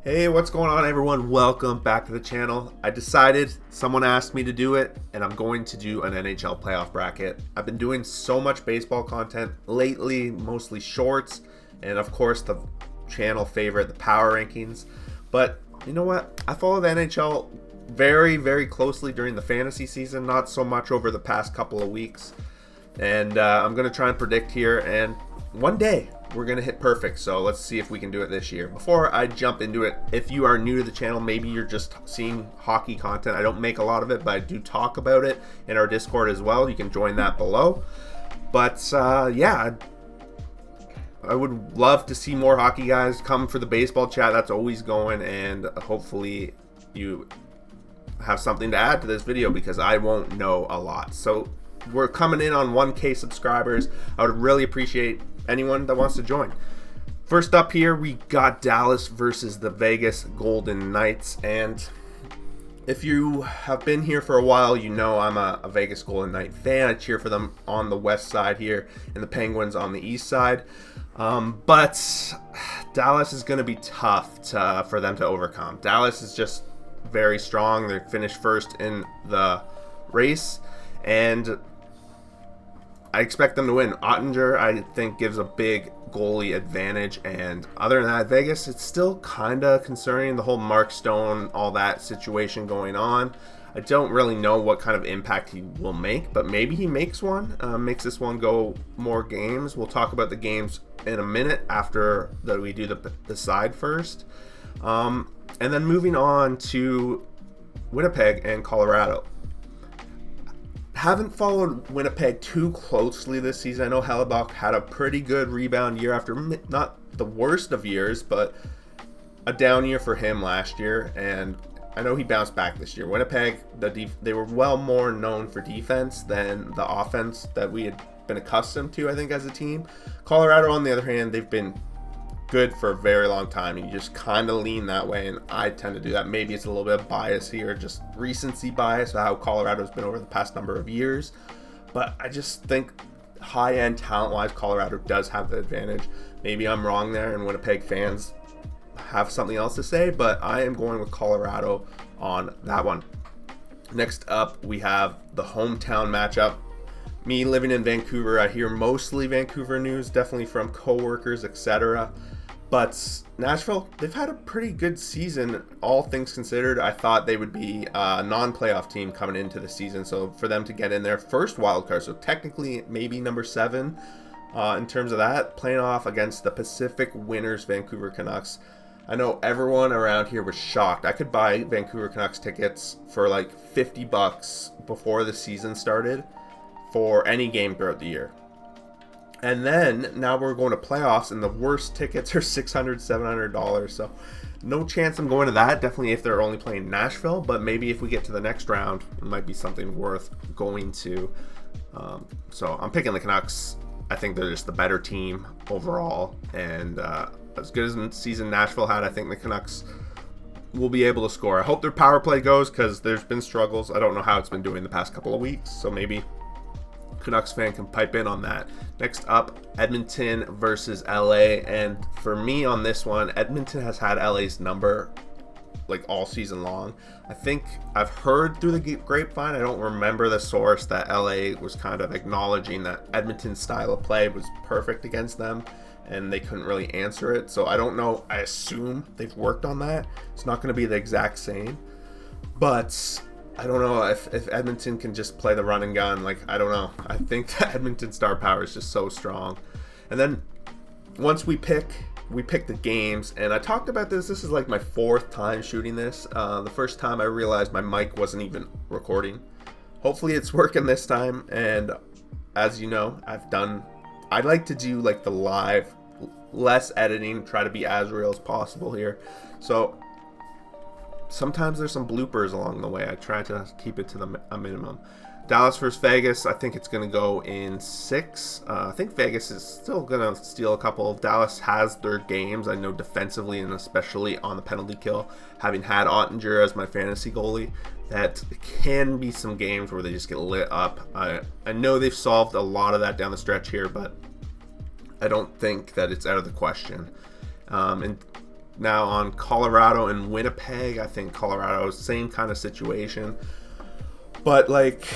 Hey, what's going on, everyone? Welcome back to the channel. I decided, someone asked me to do it, and I'm going to do an NHL playoff bracket. I've been doing so much baseball content lately, mostly shorts, and of course the channel favorite, the power rankings. But you know what? I follow the NHL very, very closely during the fantasy season, not so much over the past couple of weeks. And I'm going to try and predict here, and one day we're going to hit perfect. So let's see if we can do it this year. Before I jump into it, if you are new to the channel, maybe you're just seeing hockey content. I don't make a lot of it, but I do talk about it in our Discord as well. You can join that below. But yeah, I would love to see more hockey guys come for the baseball chat. That's always going, and hopefully you have something to add to this video because I won't know a lot. So we're coming in on 1K subscribers. I would really appreciate anyone that wants to join. First up here, we got Dallas versus the Vegas Golden Knights. And if you have been here for a while, you know I'm a Vegas Golden Knight fan. I cheer for them on the west side here and the Penguins on the east side. But Dallas is going to be tough for them to overcome. Dallas is just very strong. They finished first in the race, and I expect them to win. Ottinger, I think, gives a big goalie advantage, and other than that, Vegas, it's still kind of concerning, the whole Mark Stone, all that situation going on. I don't really know what kind of impact he will make, but maybe he makes one, makes this one go more games. We'll talk about the games in a minute after that we do the side first. And then moving on to Winnipeg and Colorado. Haven't followed Winnipeg too closely this season. I know Hellebuck had a pretty good rebound year after not the worst of years, but a down year for him last year, and I know he bounced back this year. Winnipeg, they were well more known for defense than the offense that we had been accustomed to, I think, as a team. Colorado, on the other hand, they've been good for a very long time, and you just kind of lean that way, and I tend to do that. Maybe it's a little bit of bias here, just recency bias, how Colorado's been over the past number of years, but I just think high-end talent-wise, Colorado does have the advantage. Maybe I'm wrong there, and Winnipeg fans have something else to say, but I am going with Colorado on that one. Next up, we have the hometown matchup. Me living in Vancouver, I hear mostly Vancouver news, definitely from coworkers, etc. But Nashville, they've had a pretty good season, all things considered. I thought they would be a non-playoff team coming into the season, so for them to get in their first wild card, so technically maybe number 7 in terms of that, playing off against the Pacific winners Vancouver Canucks. I know everyone around here was shocked. I could buy Vancouver Canucks tickets for like $50 before the season started for any game throughout the year. And then now we're going to playoffs, and the worst tickets are $600, $700. So no chance I'm going to that. Definitely if they're only playing Nashville, but maybe if we get to the next round, it might be something worth going to. So I'm picking the Canucks. I think they're just the better team overall, and as good as the season Nashville had, I think the Canucks will be able to score. I hope their power play goes, because there's been struggles. I don't know how it's been doing the past couple of weeks, so maybe Canucks fan can pipe in on that. Next up, Edmonton versus LA, and for me on this one, Edmonton has had LA's number like all season long. I think I've heard through the grapevine, I don't remember the source, that LA was kind of acknowledging that Edmonton's style of play was perfect against them, and they couldn't really answer it. So I don't know, I assume they've worked on that. It's not going to be the exact same, but I don't know if Edmonton can just play the run and gun. Like, I don't know. I think the Edmonton star power is just so strong. And then once we pick the games, and I talked about this. This is like my 4th time shooting this. The first time I realized my mic wasn't even recording. Hopefully it's working this time. And as you know, I like to do like the live, less editing, try to be as real as possible here. So sometimes there's some bloopers along the way. I try to keep it to a minimum. Dallas versus Vegas, I think it's going to go in 6. I think Vegas is still going to steal a couple. Dallas has their games, I know, defensively, and especially on the penalty kill. Having had Ottinger as my fantasy goalie, that can be some games where they just get lit up. I know they've solved a lot of that down the stretch here, but I don't think that it's out of the question. And Now on Colorado and Winnipeg, I think Colorado, same kind of situation. But like,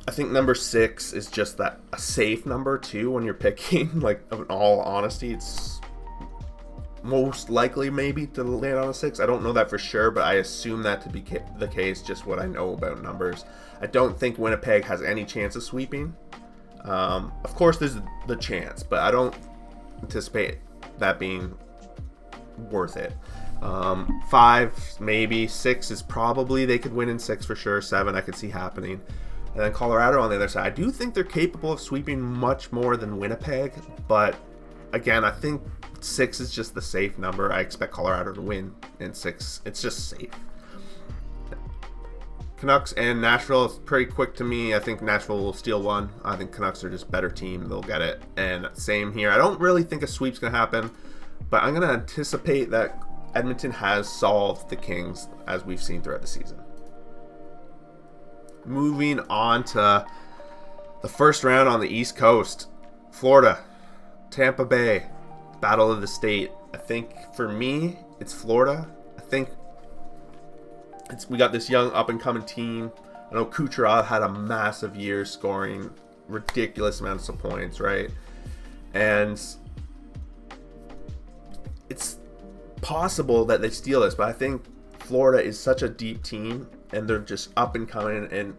I think number 6 is just that a safe number too when you're picking. Like, in all honesty, it's most likely maybe to land on a 6. I don't know that for sure, but I assume that to be the case, just what I know about numbers. I don't think Winnipeg has any chance of sweeping. Of course, there's the chance, but I don't anticipate that being worth it. 5, maybe. 6 is probably, they could win in 6 for sure. 7, I could see happening. And then Colorado on the other side, I do think they're capable of sweeping much more than Winnipeg, but again, I think 6 is just the safe number. I expect Colorado to win in 6. It's just safe. Canucks and Nashville is pretty quick to me. I think Nashville will steal one. I think Canucks are just a better team. They'll get it. And same here. I don't really think a sweep's going to happen, but I'm going to anticipate that Edmonton has solved the Kings as we've seen throughout the season. Moving on to the first round on the East Coast. Florida, Tampa Bay, Battle of the State. I think for me, it's Florida. I think we got this young up-and-coming team. I know Kucherov had a massive year scoring ridiculous amounts of points, right? And it's possible that they steal this, but I think Florida is such a deep team, and they're just up-and-coming, and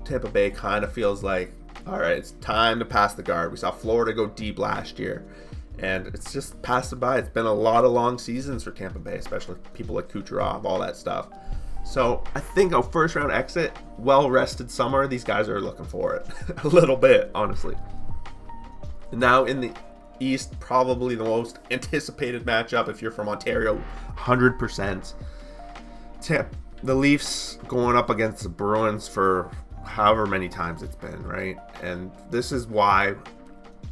Tampa Bay kind of feels like, all right, it's time to pass the guard. We saw Florida go deep last year, and it's just passed it by. It's been a lot of long seasons for Tampa Bay, especially people like Kucherov, all that stuff. So I think a first-round exit, well-rested summer, these guys are looking for it a little bit, honestly. Now in the East, probably the most anticipated matchup if you're from Ontario, 100%. The Leafs going up against the Bruins for however many times it's been, right? And this is why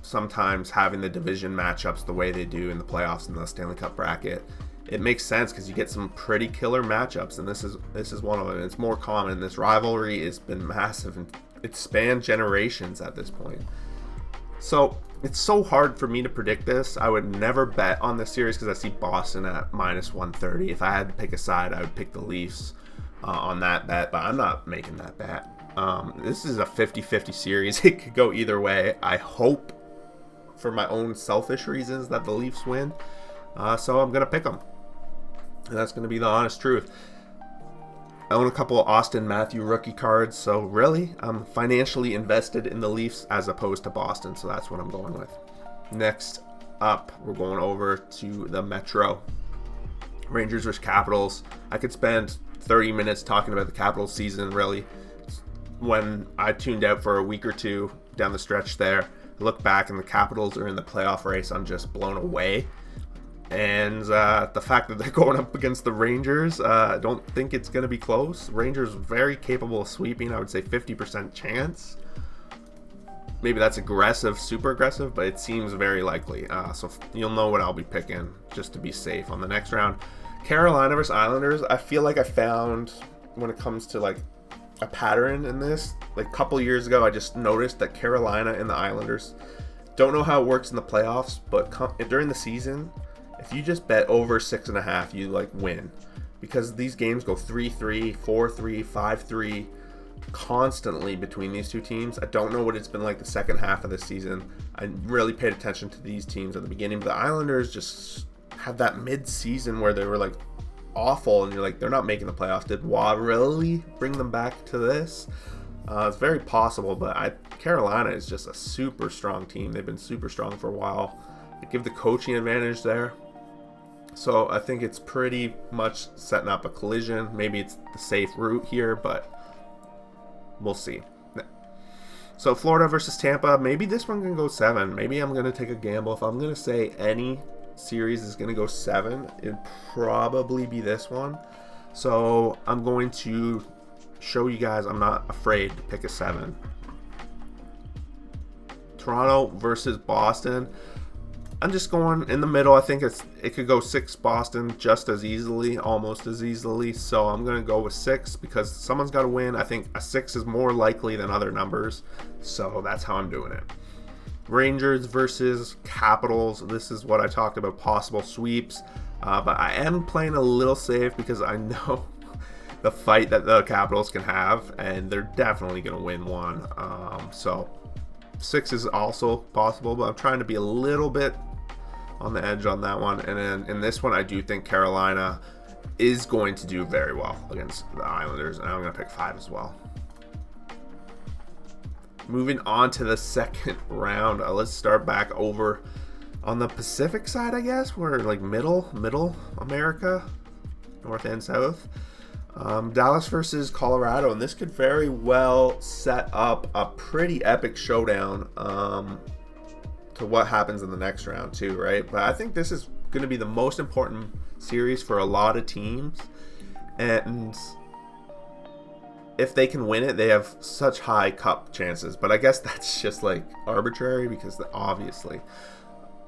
sometimes having the division matchups the way they do in the playoffs in the Stanley Cup bracket, it makes sense because you get some pretty killer matchups, and this is one of them. It's more common. This rivalry has been massive, and it spanned generations at this point. So it's so hard for me to predict this. I would never bet on this series because I see Boston at -130. If I had to pick a side, I would pick the Leafs on that bet, but I'm not making that bet. This is a 50-50 series. It could go either way. I hope, for my own selfish reasons, that the Leafs win. So I'm going to pick them. And that's going to be the honest truth. I own a couple of Austin Matthew rookie cards, so really, I'm financially invested in the Leafs as opposed to Boston, so that's what I'm going with. Next up, we're going over to the Metro. Rangers vs. Capitals. I could spend 30 minutes talking about the Capitals season, really. When I tuned out for a week or two down the stretch there, I look back and the Capitals are in the playoff race. I'm just blown away. And the fact that they're going up against the Rangers, I don't think it's going to be close. Rangers very capable of sweeping. I would say 50% chance. Maybe that's aggressive, super aggressive, but it seems very likely. So you'll know what I'll be picking just to be safe on the next round. Carolina vs. Islanders. I feel like I found, when it comes to like a pattern in this, like a couple years ago, I just noticed that Carolina and the Islanders, don't know how it works in the playoffs, but during the season, if you just bet over 6.5, you like win, because these games go 3-3, 4-3, 5-3 constantly between these two teams. I don't know what it's been like the second half of the season. I really paid attention to these teams at the beginning, but the Islanders just have that mid-season where they were like awful, and you're like, they're not making the playoffs. Did Waugh really bring them back to this? It's very possible, but Carolina is just a super strong team. They've been super strong for a while. I give the coaching advantage there. So I think it's pretty much setting up a collision. Maybe it's the safe route here, but we'll see. So Florida versus Tampa. Maybe this one can go 7. Maybe I'm going to take a gamble. If I'm going to say any series is going to go 7, it'd probably be this one. So I'm going to show you guys I'm not afraid to pick a 7. Toronto versus Boston. I'm just going in the middle. I think it could go 6 Boston just as easily, almost as easily. So I'm going to go with 6 because someone's got to win. I think a 6 is more likely than other numbers. So that's how I'm doing it. Rangers versus Capitals. This is what I talked about, possible sweeps. But I am playing a little safe because I know the fight that the Capitals can have, and they're definitely going to win one. So 6 is also possible, but I'm trying to be a little bit on the edge on that one. And then in this one, I do think Carolina is going to do very well against the Islanders, and I'm going to pick 5 as well. Moving on to the second round, let's start back over on the Pacific side, I guess. We're like middle America, north and south. Dallas versus Colorado, and this could very well set up a pretty epic showdown to what happens in the next round too, right? But I think this is going to be the most important series for a lot of teams, and if they can win it, they have such high cup chances. But I guess that's just like arbitrary because obviously.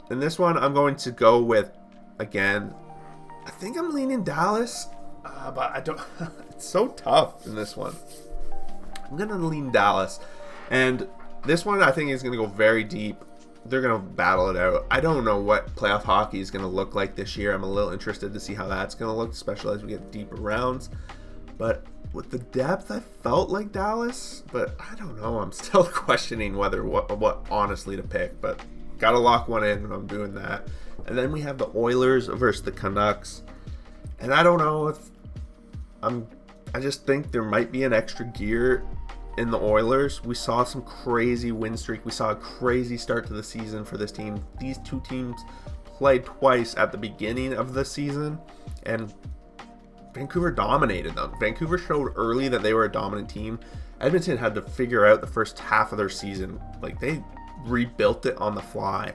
In this one, I'm going to go with, again, I think I'm leaning Dallas, but I don't. It's so tough in this one. I'm going to lean Dallas. And this one, I think, is going to go very deep. They're going to battle it out. I don't know what playoff hockey is going to look like this year. I'm a little interested to see how that's going to look, especially as we get deeper rounds. But with the depth, I felt like Dallas, but I don't know. I'm still questioning what honestly to pick, but gotta lock one in, and I'm doing that. And then we have the Oilers versus the Canucks, and I don't know if I just think there might be an extra gear in the Oilers. We saw some crazy win streak. We saw a crazy start to the season for this team. These two teams played twice at the beginning of the season, and Vancouver dominated them. Vancouver showed early that they were a dominant team. Edmonton had to figure out the first half of their season. Like, they rebuilt it on the fly.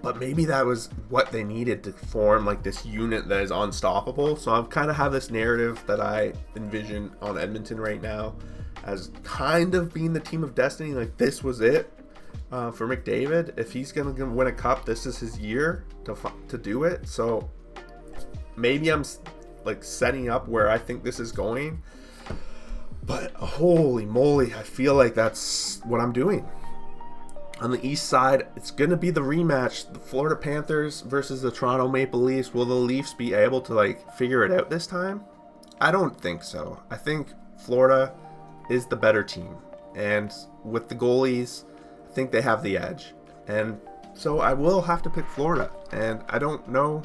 But maybe that was what they needed to form like this unit that is unstoppable. So I kind of have this narrative that I envision on Edmonton right now as kind of being the team of destiny. Like, this was it for McDavid. If he's going to win a cup, this is his year to do it. So maybe I'm like setting up where I think this is going, but holy moly, I feel like that's what I'm doing. On the east side, it's going to be the rematch, the Florida Panthers versus the Toronto Maple Leafs. Will the Leafs be able to like figure it out this time? I don't think so. I think Florida is the better team, and with the goalies, I think they have the edge, and so I will have to pick Florida. And I don't know,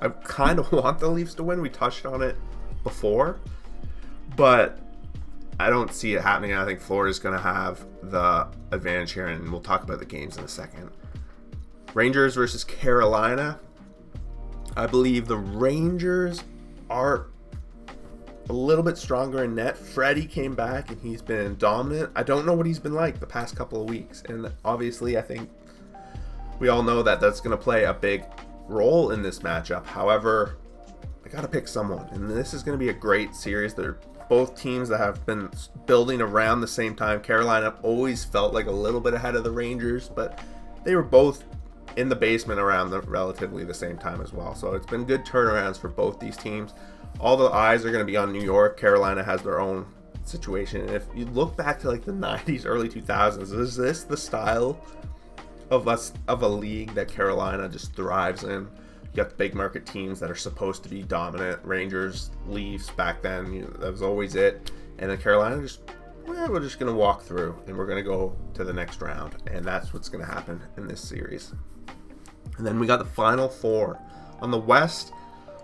I kind of want the Leafs to win. We touched on it before, but I don't see it happening. I think Florida's going to have the advantage here, and we'll talk about the games in a second. Rangers versus Carolina. I believe the Rangers are a little bit stronger in net. Freddie came back, and he's been dominant. I don't know what he's been like the past couple of weeks, and obviously I think we all know that that's going to play a big role in this matchup. However, I got to pick someone, and this is going to be a great series. They're both teams that have been building around the same time. Carolina always felt like a little bit ahead of the Rangers, but they were both in the basement around relatively the same time as well. So it's been good turnarounds for both these teams. All the eyes are going to be on New York. Carolina has their own situation. And if you look back to like the 90s, early 2000s, is this the style of a league that Carolina just thrives in? You got the big market teams that are supposed to be dominant. Rangers, Leafs back then, that was always it. And then Carolina we're just going to walk through, and we're going to go to the next round. And that's what's going to happen in this series. And then we got the final four. On the West,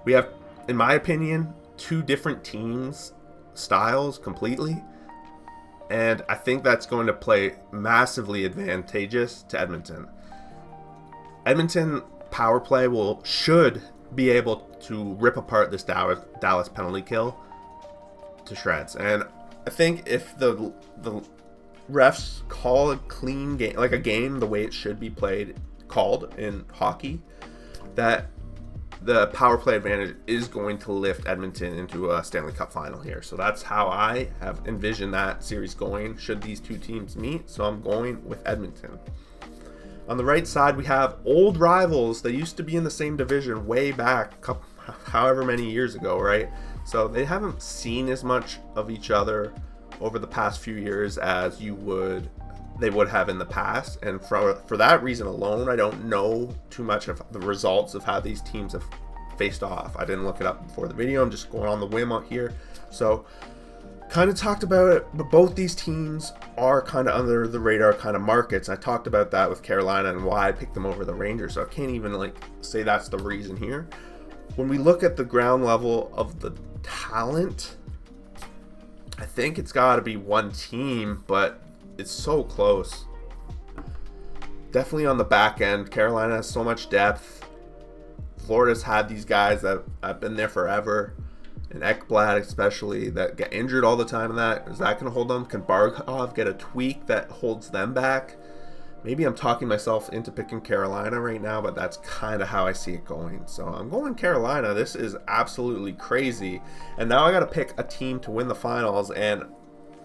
we have, in my opinion, two different teams' styles completely. And I think that's going to play massively advantageous to Edmonton. Edmonton power play should be able to rip apart this Dallas penalty kill to shreds. And I think if the refs call a clean game, like a game the way it should be called in hockey, that the power play advantage is going to lift Edmonton into a Stanley Cup final here. So that's how I have envisioned that series going should these two teams meet. So I'm going with Edmonton. On the right side, we have old rivals that used to be in the same division way back, however many years ago, right? So they haven't seen as much of each other over the past few years as you would they would have in the past. And for that reason alone, I don't know too much of the results of how these teams have faced off. I didn't look it up before the video. I'm just going on the whim out here. So kind of talked about it, but both these teams are kind of under the radar kind of markets. I talked about that with Carolina and why I picked them over the Rangers, so I can't even like say that's the reason here. When we look at the ground level of the talent, I think it's got to be one team, but it's so close. Definitely on the back end, Carolina has so much depth. Florida's had these guys that have been there forever, and Ekblad especially, that get injured all the time. And that is that going to hold them? Can Barkov get a tweak that holds them back? Maybe I'm talking myself into picking Carolina right now, but that's kind of how I see it going. So I'm going Carolina. This is absolutely crazy. And now I got to pick a team to win the finals, and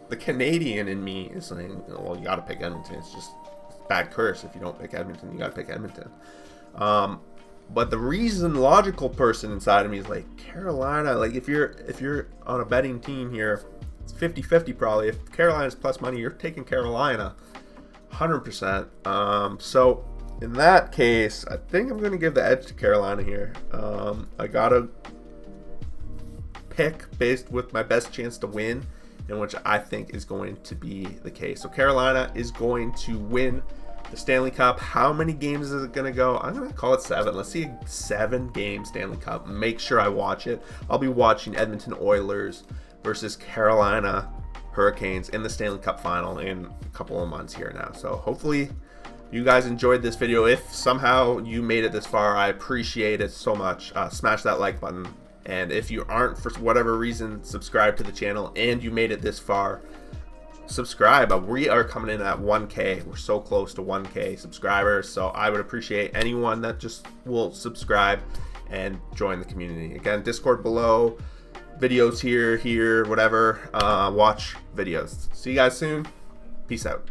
the Canadian in me is saying, well, you got to pick Edmonton. It's just a bad curse if you don't pick Edmonton. You got to pick Edmonton. But the logical person inside of me is like Carolina. Like if you're on a betting team here, it's 50-50 probably. If Carolina's plus money, you're taking Carolina 100%. So in that case, I think I'm going to give the edge to Carolina here. I got to pick based with my best chance to win, in which I think is going to be the case. So Carolina is going to win the Stanley Cup. How many games is it going to go? I'm going to call it 7. Let's see a 7-game Stanley Cup. Make sure I watch it. I'll be watching Edmonton Oilers versus Carolina Hurricanes in the Stanley Cup final in a couple of months here now. So hopefully you guys enjoyed this video. If somehow you made it this far, I appreciate it so much. Smash that like button. And if you aren't, for whatever reason, subscribed to the channel and you made it this far, subscribe. We are coming in at 1K. We're so close to 1K subscribers, so I would appreciate anyone that just will subscribe and join the community. Again, Discord below, videos here, whatever. Watch videos. See you guys soon. Peace out.